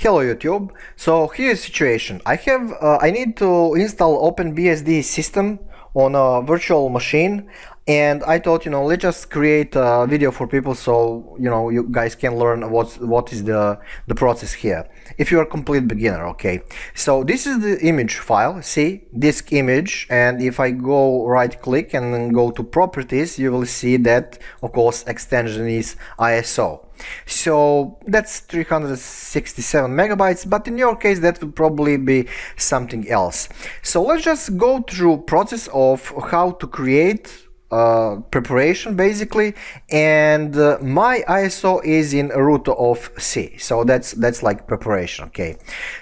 Hello YouTube. So here's the situation. I need to install OpenBSD system on a virtual machine, and I thought, let's just create a video for people so you guys can learn what is the process here. If you're a complete beginner, okay. So this is the image file. See, disk image, and if I go right click and then go to properties, you will see that of course extension is ISO. So that's 367 megabytes, but in your case that will probably be something else. So let's just go through process of how to create preparation basically, and my ISO is in root of C, so that's like preparation. Okay,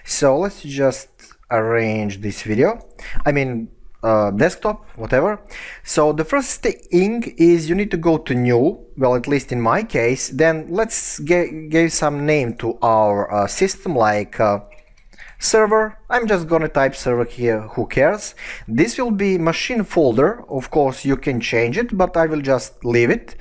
so let's just arrange this video, desktop, whatever. So the first thing is you need to go to new, well, at least in my case. Then let's give some name to our system, like server. I'm just gonna type server here, who cares. This will be machine folder. Of course you can change it, but I will just leave it.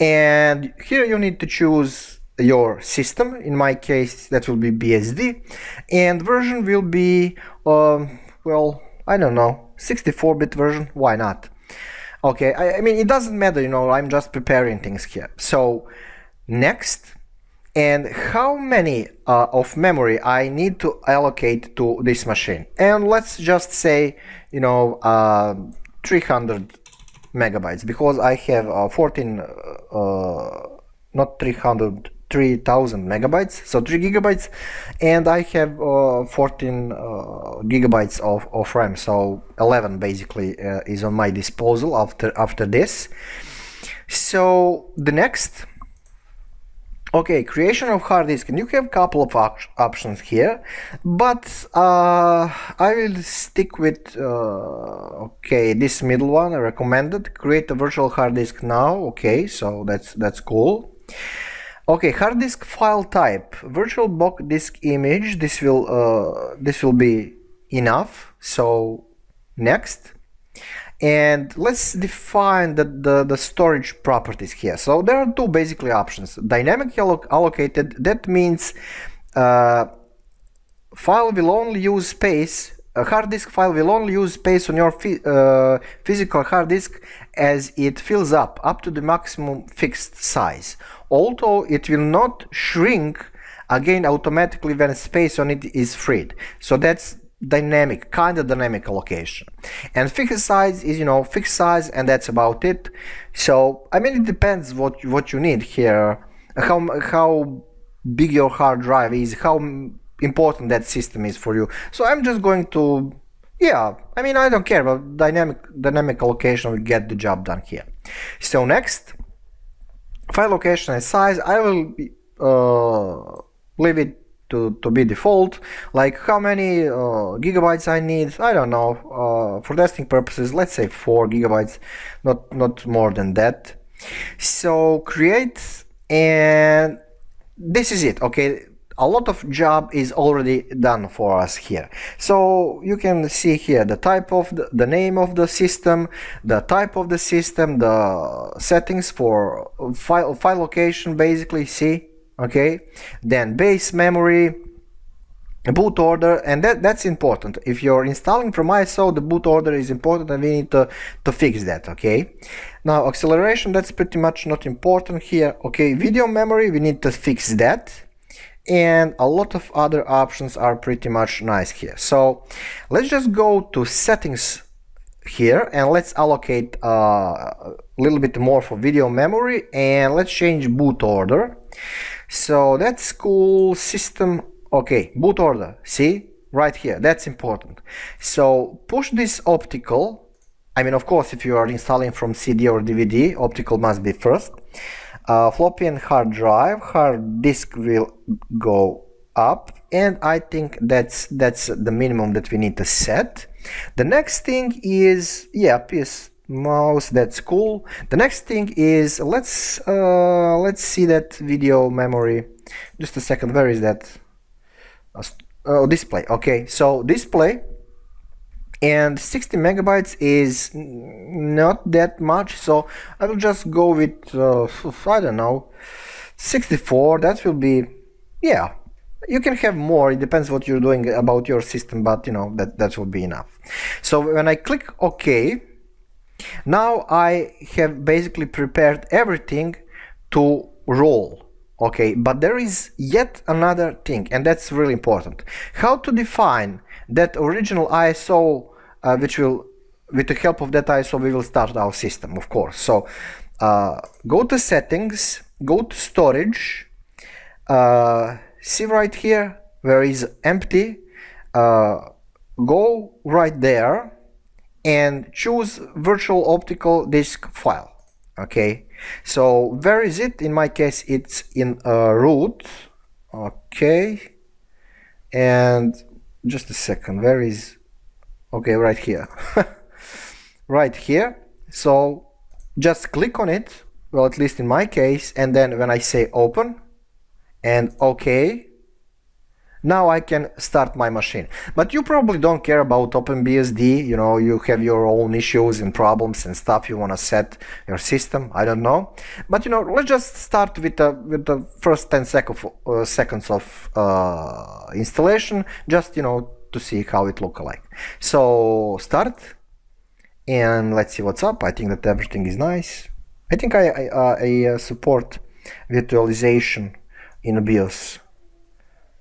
And here you need to choose your system. In my case that will be BSD, and version will be well, I don't know, 64-bit version, why not? Okay, I mean, it doesn't matter, I'm just preparing things here. So next, and how many of memory I need to allocate to this machine, and let's just say 300 megabytes, because I have 3000 megabytes, so 3 gigabytes, and I have 14 gigabytes of RAM, so 11 basically is on my disposal after this. So the next, okay, creation of hard disk, and you have a couple of options here, but I will stick with okay, this middle one, recommended. Create a virtual hard disk now. Okay, so that's cool. Okay, hard disk file type, VirtualBox disk image. This will be enough. So next, and let's define the storage properties here. So there are two basically options. Dynamic allocated, that means file will only use space. A hard disk file will only use space on your physical hard disk as it fills up to the maximum fixed size. Although it will not shrink again automatically when space on it is freed. So that's dynamic, kind of dynamic allocation. And fixed size is fixed size, and that's about it. So I mean, it depends what you need here, how big your hard drive is, how important that system is for you. So I'm just going to, I don't care, but dynamic allocation will get the job done here. So next, file location and size, I will leave it to be default. Like how many gigabytes I need, I don't know, for testing purposes let's say 4 gigabytes, not more than that. So create, and this is it. Okay, a lot of job is already done for us here. So you can see here the type of the name of the system, the type of the system, the settings for file location basically, see. Okay, then base memory, boot order, and that's important. If you're installing from ISO, the boot order is important, and we need to fix that. Okay, now acceleration, that's pretty much not important here. Okay, video memory, we need to fix that, and a lot of other options are pretty much nice here. So let's just go to settings here, and let's allocate a little bit more for video memory, and let's change boot order. So that's cool. System, okay, boot order, see right here, that's important. So push this optical, of course if you are installing from CD or DVD, optical must be first. Floppy and hard drive, hard disk will go up, and I think that's the minimum that we need to set. The next thing is, PS mouse, that's cool. The next thing is, let's see that video memory. Just a second, where is that? Oh, display. Okay, so display, and 60 megabytes is not that much, so I will just go with I don't know, 64. That will be, You can have more, it depends what you're doing about your system, but you know, that will be enough. So when I click OK, now I have basically prepared everything to roll. Okay, but there is yet another thing, and that's really important. How to define that original ISO, which will, with the help of that ISO, we will start our system, of course. So go to settings, go to storage, see right here where is empty, go right there and choose virtual optical disk file. Okay, so where is it? In my case it's in root. Okay, and just a second, where is, okay, right here. Right here. So just click on it, well, at least in my case, and then when I say open and OK, now I can start my machine. But you probably don't care about OpenBSD, you know, you have your own issues and problems and stuff, you want to set your system, I don't know. But you know, let's just start with the first 10 seconds of installation, just, you know, to see how it looks like. So start, and let's see what's up. I think that everything is nice. I think I support virtualization in BIOS.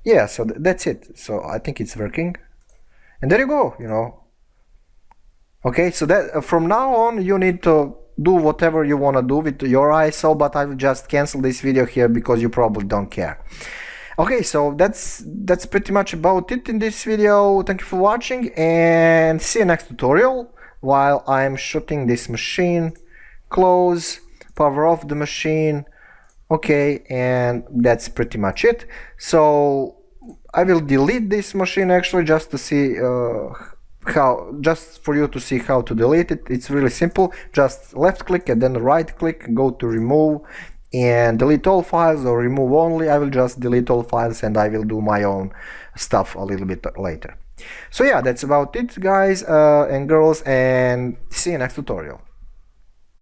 Yeah, so that's it. So I think it's working, and there you go, you know. Okay, so that from now on you need to do whatever you want to do with your ISO, but I will just cancel this video here because you probably don't care. Okay, so that's pretty much about it in this video. Thank you for watching, and see you next tutorial. While I'm shooting this machine, close, power off the machine. Okay, and that's pretty much it. So I will delete this machine actually, just to see just for you to see how to delete it. It's really simple. Just left click and then right click, go to remove and delete all files, or remove only. I will just delete all files and I will do my own stuff a little bit later. So yeah, that's about it, guys and girls, and see you next tutorial.